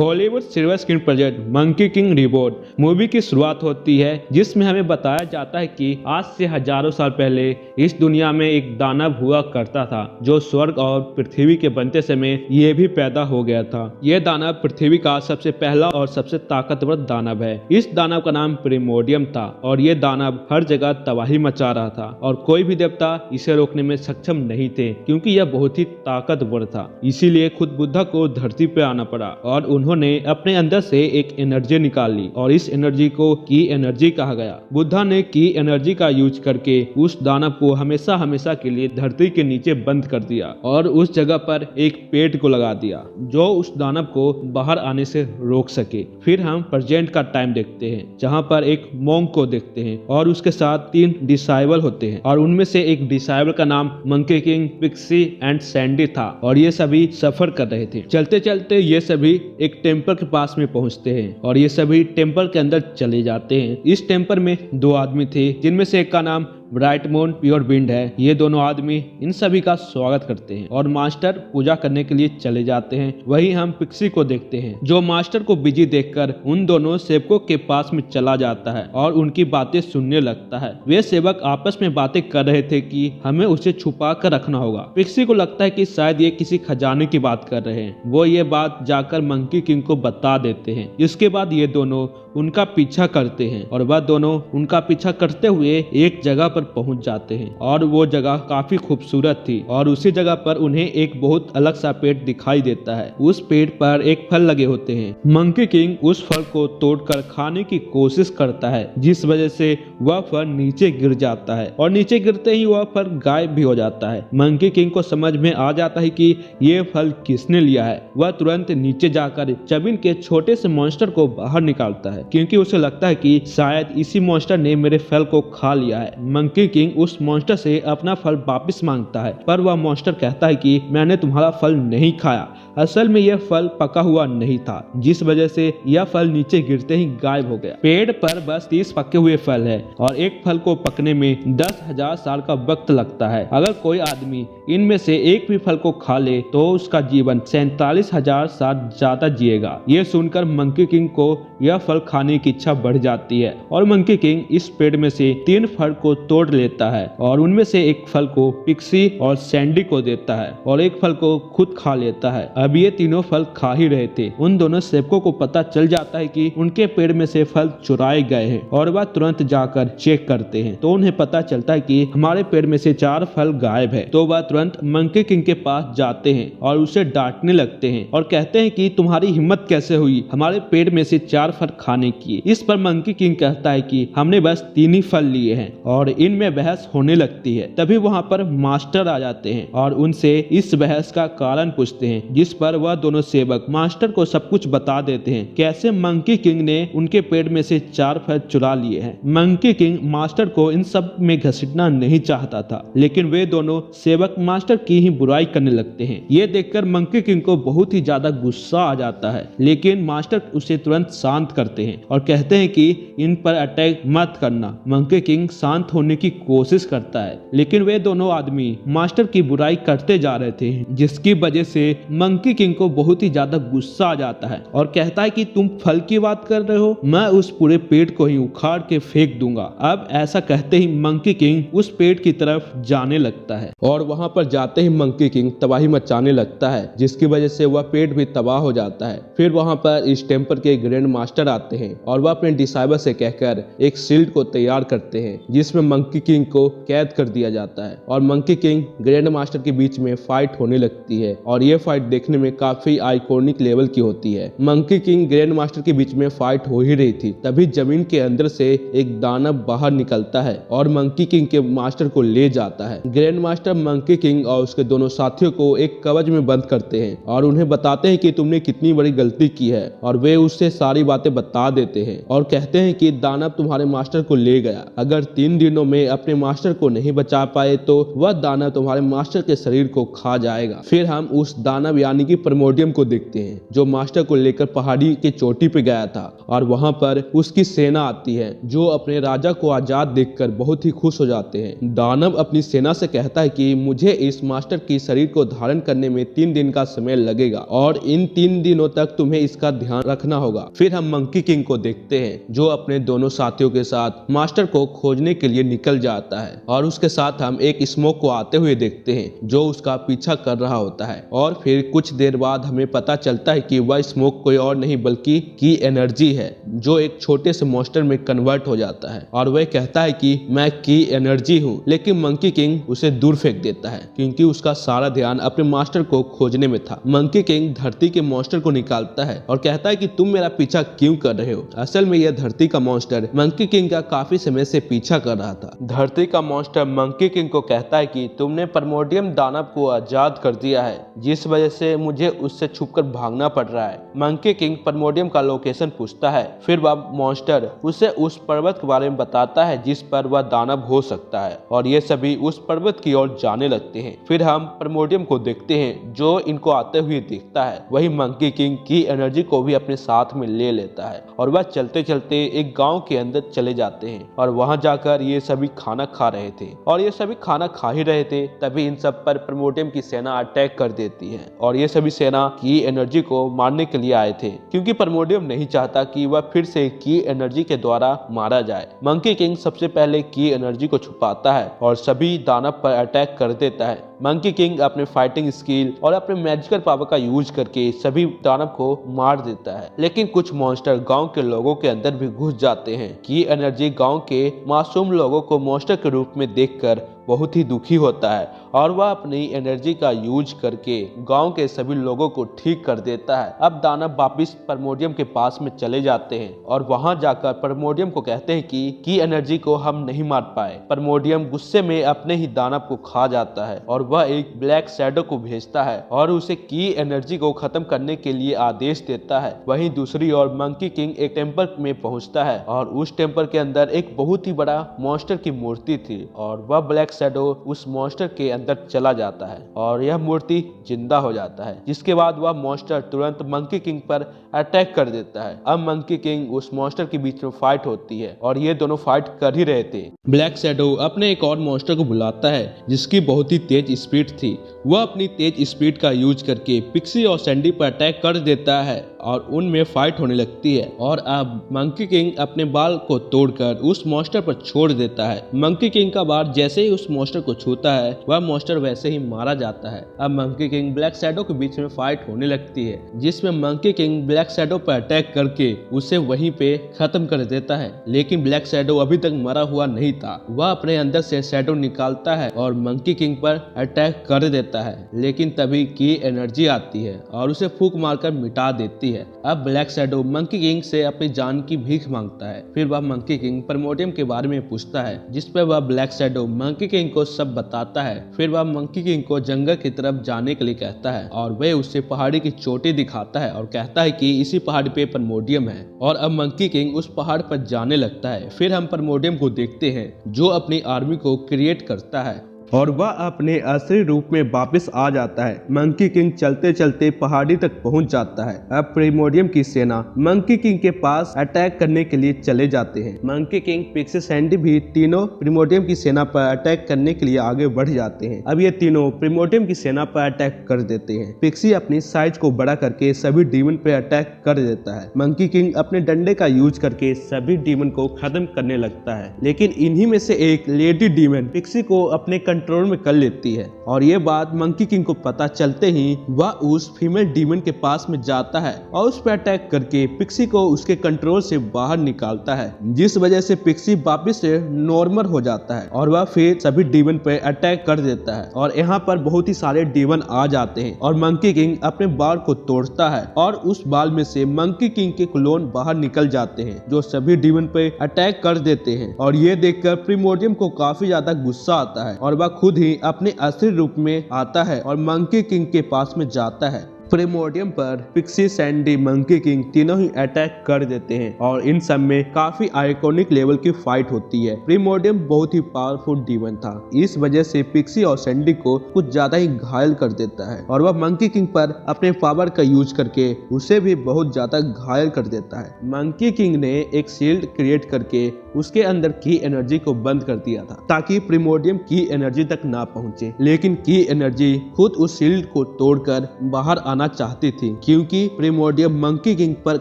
Hollywood silver screen project Monkey King Reborn movie की शुरुआत होती है, जिसमें हमें बताया जाता है कि आज से हजारों साल पहले इस दुनिया में एक दानव हुआ करता था जो स्वर्ग और पृथ्वी के बनते समय ये भी पैदा हो गया था। यह दानव पृथ्वी का सबसे पहला और सबसे ताकतवर दानव है। इस दानव का नाम प्रिमोडियम था और ये दानव हर जगह तबाही मचा रहा था और कोई भी देवता इसे रोकने में सक्षम नहीं थे, क्योंकि यह बहुत ही ताकतवर था। इसीलिए खुद बुद्धा को धरती पे आना पड़ा और उन्होंने अपने अंदर से एक एनर्जी निकाल ली और इस एनर्जी को की एनर्जी कहा गया। बुद्धा ने की एनर्जी का यूज करके उस दानव को हमेशा हमेशा के लिए धरती के नीचे बंद कर दिया और उस जगह पर एक पेड़ को लगा दिया जो उस दानव को बाहर आने से रोक सके। फिर हम प्रेजेंट का टाइम देखते हैं, जहाँ पर एक मोंक को देखते हैं और उसके साथ 3 डिसाइबल होते हैं और उनमें से एक डिसाइबल का नाम monkey king, pixie and sandy था और ये सभी सफर कर रहे थे। चलते चलते ये सभी एक टेम्पल के पास में पहुंचते हैं और ये सभी टेम्पल के अंदर चले जाते हैं। इस टेम्पल में 2 आदमी थे, जिनमें से एक का नाम ब्राइट मून प्योर विंड है। ये दोनों आदमी इन सभी का स्वागत करते हैं और मास्टर पूजा करने के लिए चले जाते हैं। वहीं हम पिक्सी को देखते हैं जो मास्टर को बिजी देखकर उन दोनों सेवकों के पास में चला जाता है और उनकी बातें सुनने लगता है। वे सेवक आपस में बातें कर रहे थे कि हमें उसे छुपा कर रखना होगा। पिक्सी को लगता है कि शायद ये किसी खजाने की बात कर रहे हैं। वो ये बात जाकर मंकी किंग को बता देते हैं। इसके बाद ये दोनों उनका पीछा करते हैं और वह दोनों उनका पीछा करते हुए एक जगह पर पहुंच जाते हैं और वो जगह काफी खूबसूरत थी और उसी जगह पर उन्हें एक बहुत अलग सा पेड़ दिखाई देता है। उस पेड़ पर एक फल लगे होते हैं। मंकी किंग उस फल को तोड़कर खाने की कोशिश करता है, जिस वजह से वह फल नीचे गिर जाता है और नीचे गिरते ही वह फल गायब भी हो जाता है। मंकी किंग को समझ में आ जाता है कि ये फल किसने लिया है। वह तुरंत नीचे जाकर जमीन के छोटे से मॉन्स्टर को बाहर निकालता है, क्योंकि उसे लगता है कि शायद इसी मॉन्स्टर ने मेरे फल को खा लिया है। मंकी किंग उस मॉन्स्टर से अपना फल वापस मांगता है, पर वह मॉन्स्टर कहता है कि मैंने तुम्हारा फल नहीं खाया, असल में यह फल पका हुआ नहीं था, जिस वजह से यह फल नीचे गिरते ही गायब हो गया। पेड़ पर बस 30 पके हुए फल है और एक फल को पकने में 10,000 साल का वक्त लगता है। अगर कोई आदमी इनमें से एक भी फल को खा ले तो उसका जीवन 47,000 साल ज्यादा जिएगा। ये सुनकर मंकी किंग को यह फल खाने की इच्छा बढ़ जाती है और मंकी किंग इस पेड़ में से 3 फल को तोड़ लेता है और उनमें से एक फल को पिक्सी और सैंडी को देता है और एक फल को खुद खा लेता है। अब ये तीनों फल खा ही रहे थे। उन दोनों सेवकों को पता चल जाता है कि उनके पेड़ में से फल चुराए गए हैं और वह तुरंत जाकर चेक करते हैं तो उन्हें पता चलता है कि हमारे पेड़ में से 4 फल गायब है। तो वह तुरंत मंकी किंग के पास जाते हैं और उसे डांटने लगते हैं और कहते हैं कि तुम्हारी हिम्मत कैसे हुई हमारे पेड़ में से 4 फल खाने की। इस पर मंकी किंग कहता है कि हमने बस 3 ही फल लिए हैं और इनमें बहस होने लगती है। तभी वहाँ पर मास्टर आ जाते हैं और उनसे इस बहस का कारण पूछते हैं, जिस पर वह दोनों सेवक मास्टर को सब कुछ बता देते हैं कैसे मंकी किंग ने उनके पेड़ में से 4 फल चुरा लिए हैं। मंकी किंग मास्टर को इन सब में घसीटना नहीं चाहता था, लेकिन वे दोनों सेवक मास्टर की ही बुराई करने लगते हैं। ये देखकर मंकी किंग को बहुत ही ज्यादा गुस्सा आ जाता है, लेकिन मास्टर उसे तुरंत शांत करते हैं और कहते हैं कि इन पर अटैक मत करना। मंकी किंग शांत होने की कोशिश करता है, लेकिन वे दोनों आदमी मास्टर की बुराई करते जा रहे थे, जिसकी वजह से मंकी किंग को बहुत ही ज्यादा गुस्सा आ जाता है और कहता है कि तुम फल की बात कर रहे हो, मैं उस पूरे पेड़ को ही उखाड़ के फेंक दूंगा। अब ऐसा कहते ही मंकी किंग उस पेड़ की तरफ जाने लगता है और वहां पर जाते ही मंकी किंग तबाही मचाने लगता है, जिसकी वजह से वह पेड़ भी तबाह हो जाता है। फिर वहां पर इस टेम्पल के ग्रैंड मास्टर आते हैं और वह अपने डिसाइबल से कहकर एक शील्ड को तैयार करते हैं, जिसमें मंकी किंग को कैद कर दिया जाता है और मंकी किंग ग्रैंड मास्टर के बीच में फाइट होने लगती है और ये फाइट देखने में काफी आइकॉनिक लेवल की होती है। मंकी किंग ग्रैंड मास्टर के बीच में फाइट हो ही रही थी, तभी जमीन के अंदर से एक दानव बाहर निकलता है और मंकी किंग के मास्टर को ले जाता है। ग्रैंड मास्टर मंकी किंग और उसके दोनों साथियों को एक कवच में बंद करते हैं और उन्हें बताते हैं कि तुमने कितनी बड़ी गलती की है और वे उससे सारी बातें बता देते हैं और कहते हैं कि दानव तुम्हारे मास्टर को ले गया। अगर 3 दिनों में अपने मास्टर को नहीं बचा पाए तो वह दानव तुम्हारे मास्टर के शरीर को खा जाएगा। फिर हम उस दानव यानी कि प्रिमोडियम को देखते हैं जो मास्टर को लेकर पहाड़ी के चोटी पे गया था और वहां पर उसकी सेना आती है जो अपने राजा को आजाद देखकर बहुत ही खुश हो जाते हैं। दानव अपनी सेना से कहता है कि मुझे मुझे इस मास्टर की शरीर को धारण करने में 3 दिन का समय लगेगा और इन 3 दिनों तक तुम्हें इसका ध्यान रखना होगा। फिर हम मंकी किंग को देखते हैं जो अपने दोनों साथियों के साथ मास्टर को खोजने के लिए निकल जाता है और उसके साथ हम एक स्मोक को आते हुए देखते हैं जो उसका पीछा कर रहा होता है। और फिर कुछ देर बाद हमें पता चलता है कि वह स्मोक कोई और नहीं बल्कि की एनर्जी है जो एक छोटे से मॉन्स्टर में कन्वर्ट हो जाता है और वह कहता है कि मैं की एनर्जी हूँ, लेकिन मंकी किंग उसे दूर फेंक देता है क्योंकि उसका सारा ध्यान अपने मास्टर को खोजने में था। मंकी किंग धरती के मॉन्स्टर को निकालता है और कहता है कि तुम मेरा पीछा क्यों कर रहे हो। असल में यह धरती का मॉन्स्टर मंकी किंग का काफी समय से पीछा कर रहा था। धरती का मॉन्स्टर मंकी किंग को कहता है कि तुमने प्राइमोर्डियम दानव को आजाद कर दिया है जिस वजह से मुझे उससे छुपकर भागना पड़ रहा है। मंकी किंग प्राइमोर्डियम का लोकेशन पूछता है। फिर वह मॉन्स्टर उसे उस पर्वत के बारे में बताता है जिस पर वह दानव हो सकता है और ये सभी उस पर्वत की ओर जाने लगते हैं। फिर हम प्राइमोर्डियम को देखते हैं जो इनको आते हुए दिखता है। वही मंकी किंग की एनर्जी को भी अपने साथ में ले लेता है और वह चलते चलते एक गांव के अंदर चले जाते हैं और वहां जाकर ये सभी खाना खा रहे थे और ये सभी खाना खा ही रहे थे तभी इन सब पर प्राइमोर्डियम की सेना अटैक कर देती है और ये सभी सेना की एनर्जी को मारने के लिए आए थे क्योंकि प्राइमोर्डियम नहीं चाहता कि वह फिर से की एनर्जी के द्वारा मारा जाए। मंकी किंग सबसे पहले की एनर्जी को छुपाता है और सभी दानव पर अटैक कर देता है। मंकी किंग अपने फाइटिंग स्किल और अपने मैजिकल पावर का यूज करके सभी दानव को मार देता है, लेकिन कुछ मॉन्स्टर गांव के लोगों के अंदर भी घुस जाते हैं। की एनर्जी गांव के मासूम लोगों को मॉन्स्टर के रूप में देखकर बहुत ही दुखी होता है और वह अपनी एनर्जी का यूज करके गांव के सभी लोगों को ठीक कर देता है। अब दानव वापिस प्राइमोर्डियम के पास में चले जाते हैं और वहां जाकर प्राइमोर्डियम को कहते हैं कि की एनर्जी को हम नहीं मार पाए। प्राइमोर्डियम गुस्से में अपने ही दानव को खा जाता है और वह एक ब्लैक शैडो को भेजता है और उसे की एनर्जी को खत्म करने के लिए आदेश देता है। वहीं दूसरी ओर मंकी किंग एक टेम्पल में पहुंचता है और उस टेम्पल के अंदर एक बहुत ही बड़ा मॉन्स्टर की मूर्ति थी और वह ब्लैक शैडो उस मॉन्स्टर के अंदर चला जाता है और यह मूर्ति जिंदा हो जाता है, जिसके बाद वह मॉन्स्टर तुरंत मंकी किंग पर अटैक कर देता है। अब मंकी किंग उस मॉन्स्टर के बीच में फाइट होती है और ये दोनों फाइट कर ही रहे थे। ब्लैक शैडो अपने एक और मॉन्स्टर को बुलाता है जिसकी बहुत ही तेज स्पीड थी। वह अपनी तेज स्पीड का यूज करके पिक्सी और सैंडी पर अटैक कर देता है और उनमें फाइट होने लगती है और अब मंकी किंग अपने बाल को तोड़कर उस मॉन्स्टर पर छोड़ देता है। मंकी किंग का बाल जैसे ही उस मॉन्स्टर को छूता है वह मॉन्स्टर वैसे ही मारा जाता है। अब मंकी किंग ब्लैक शैडो के बीच में फाइट होने लगती है जिसमें मंकी किंग ब्लैक शैडो पर अटैक करके उसे वहीं पे खत्म कर देता है, लेकिन ब्लैक शैडो अभी तक मरा हुआ नहीं था। वह अपने अंदर से शैडो निकालता है और मंकी किंग पर अटैक कर देता है, लेकिन तभी की एनर्जी आती है और उसे फूंक मारकर मिटा देती है। अब ब्लैक शैडो मंकी किंग से अपनी जान की भीख मांगता है। फिर वह मंकी किंग प्राइमोर्डियम के बारे में पूछता है जिस पर वह ब्लैक शैडो मंकी किंग को सब बताता है। फिर वह मंकी किंग को जंगल की तरफ जाने के लिए कहता है और वह उसे पहाड़ी की चोटी दिखाता है और कहता है कि इसी पहाड़ी पे प्राइमोर्डियम है और अब मंकी किंग उस पहाड़ पर जाने लगता है। फिर हम प्राइमोर्डियम को देखते हैं जो अपनी आर्मी को क्रिएट करता है और वह अपने असली रूप में वापस आ जाता है। मंकी किंग चलते चलते पहाड़ी तक पहुंच जाता है। अब प्राइमोर्डियम की सेना मंकी किंग के पास अटैक करने के लिए चले जाते हैं। मंकी किंग, पिक्सी, सैंडी भी तीनों प्राइमोर्डियम की सेना पर अटैक करने के लिए आगे बढ़ जाते हैं। अब ये तीनों प्राइमोर्डियम की सेना पर अटैक कर देते हैं। पिक्सी अपनी साइज को बड़ा करके सभी डीमन पे अटैक कर देता है। मंकी किंग अपने डंडे का यूज करके सभी डीमन को खत्म करने लगता है, लेकिन इन्हीं में से एक लेडी डीमन पिक्सी को अपने कंट्रोल में कर लेती है और ये बात मंकी किंग को पता चलते ही वह उस फीमेल डीमन के पास में जाता है और उस पर अटैक करके पिक्सी को उसके कंट्रोल से बाहर निकालता है, जिस वजह से पिक्सी वापस से नॉर्मल हो जाता है और वह फिर सभी डीमन पे अटैक कर देता है और यहाँ पर बहुत ही सारे डीमन आ जाते हैं और मंकी किंग अपने बाल को तोड़ता है और उस बाल में से मंकी किंग के क्लोन बाहर निकल जाते हैं जो सभी डीमन पे अटैक कर देते हैं और ये देखकर प्राइमोर्डियम को काफी ज्यादा गुस्सा आता है और वह खुद ही अपने असली रूप में आता है और मंकी किंग के पास में जाता है। प्रिमोर्डियम पर पिक्सी, सैंडी, मंकी किंग तीनों ही अटैक कर देते हैं और इन सब में काफी आइकॉनिक लेवल की फाइट होती है। प्रिमोर्डियम बहुत ही पावरफुल डीमन था, इस वजह से पिक्सी और सैंडी को कुछ ज्यादा ही घायल कर देता है और वह मंकी किंग पर अपने पावर का यूज करके उसे भी बहुत ज्यादा घायल कर देता है। मंकी किंग ने एक शील्ड क्रिएट करके उसके अंदर की एनर्जी को बंद कर दिया था ताकि प्रिमोर्डियम की एनर्जी तक ना पहुंचे, लेकिन की एनर्जी खुद उस शील्ड को तोड़कर बाहर आना चाहती थी क्योंकि प्रिमोर्डियम मंकी किंग पर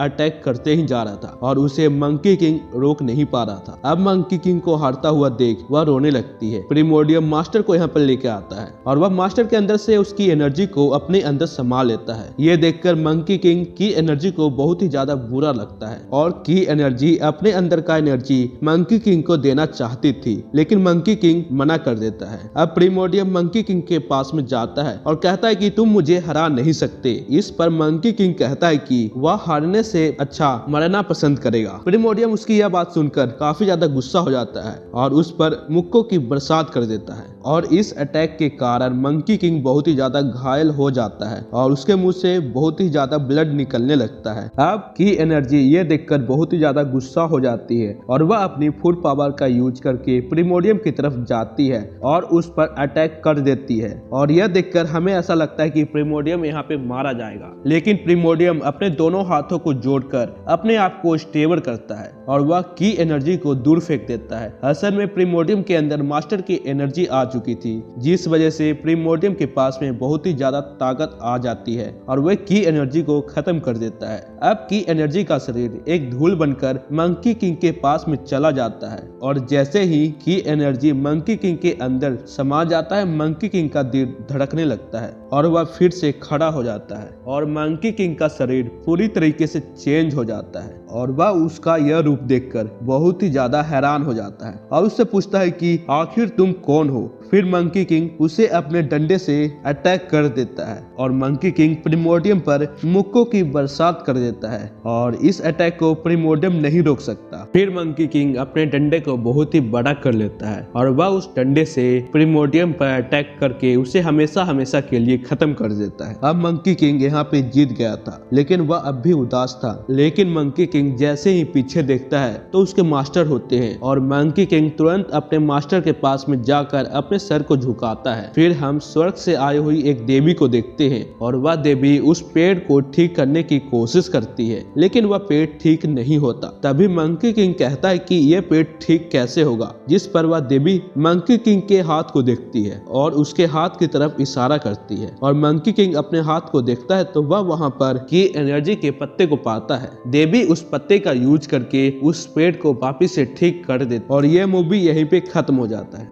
अटैक करते ही जा रहा था और उसे मंकी किंग रोक नहीं पा रहा था। अब मंकी किंग को हारता हुआ देख वह रोने लगती है। प्रिमोर्डियम मास्टर को यहाँ पर लेके आता है और वह मास्टर के अंदर से उसकी एनर्जी को अपने अंदर समा लेता है। ये देखकर मंकी किंग की एनर्जी को बहुत ही ज्यादा बुरा लगता है और की एनर्जी अपने अंदर का एनर्जी मंकी किंग को देना चाहती थी, लेकिन मंकी किंग मना कर देता है। अब प्रिमोर्डियम मंकी किंग के पास में जाता है और कहता है कि तुम मुझे हरा नहीं सकते। इस पर मंकी किंग कहता है कि वह हारने से अच्छा मरना पसंद करेगा। प्रिमोर्डियम उसकी यह बात सुनकर काफी ज्यादा गुस्सा हो जाता है और उस पर मुक्कों की बरसात कर देता है और इस अटैक के कारण मंकी किंग बहुत ही ज्यादा घायल हो जाता है और उसके मुंह से बहुत ही ज्यादा ब्लड निकलने लगता है। अब की एनर्जी ये देखकर बहुत ही ज्यादा गुस्सा हो जाती है और वह अपनी फुल पावर का यूज करके प्रिमोर्डियम की तरफ जाती है और उस पर अटैक कर देती है और यह देखकर हमें ऐसा लगता है कि प्रिमोर्डियम यहाँ पे मारा जाएगा, लेकिन प्रिमोर्डियम अपने दोनों हाथों को जोड़कर अपने आप को स्टेबल करता है और वह की एनर्जी को दूर फेंक देता है। असल में प्रिमोर्डियम के अंदर मास्टर की एनर्जी आ चुकी थी, जिस वजह से प्रिमोर्डियम के पास में बहुत ही ज्यादा ताकत आ जाती है और वह की एनर्जी को खत्म कर देता है। अब की एनर्जी का शरीर एक धूल बनकर मंकी किंग के पास में चला जाता है और जैसे ही की एनर्जी मंकी किंग के अंदर समा जाता है, मंकी किंग का दिल धड़कने लगता है और वह फिर से खड़ा हो जाता है और मंकी किंग का शरीर पूरी तरीके से चेंज हो जाता है और वह उसका यह रूप देखकर बहुत ही ज्यादा हैरान हो जाता है और उससे पूछता है कि आखिर तुम कौन हो। फिर मंकी किंग उसे अपने डंडे से अटैक कर देता है और मंकी किंग प्रिमोर्डियम पर मुक्कों की बरसात कर देता है और इस अटैक को प्रिमोर्डियम नहीं रोक सकता। फिर मंकी किंग अपने डंडे को बहुत ही बड़ा कर लेता है और वह उस डंडे से प्रिमोर्डियम पर अटैक करके उसे हमेशा हमेशा के लिए खत्म कर देता है। अब मंकी किंग यहाँ पे जीत गया था, लेकिन वह अब भी उदास था। लेकिन मंकी किंग जैसे ही पीछे देखता है तो उसके मास्टर होते हैं और मंकी किंग तुरंत अपने मास्टर के पास में जाकर अपने सर को झुकाता है। फिर हम स्वर्ग से आई हुई एक देवी को देखते हैं और वह देवी उस पेड़ को ठीक करने की कोशिश करती है, लेकिन वह पेड़ ठीक नहीं होता। तभी मंकी किंग कहता है कि यह पेड़ ठीक कैसे होगा, जिस पर वह देवी मंकी किंग के हाथ को देखती है और उसके हाथ की तरफ इशारा करती है और मंकी किंग अपने हाथ को देखता है तो वह वहां पर की एनर्जी के पत्ते को पाता है। देवी उस पत्ते का यूज करके उस पेड़ को वापिस से ठीक कर देती और यह मूवी यहीं पे खत्म हो जाता है।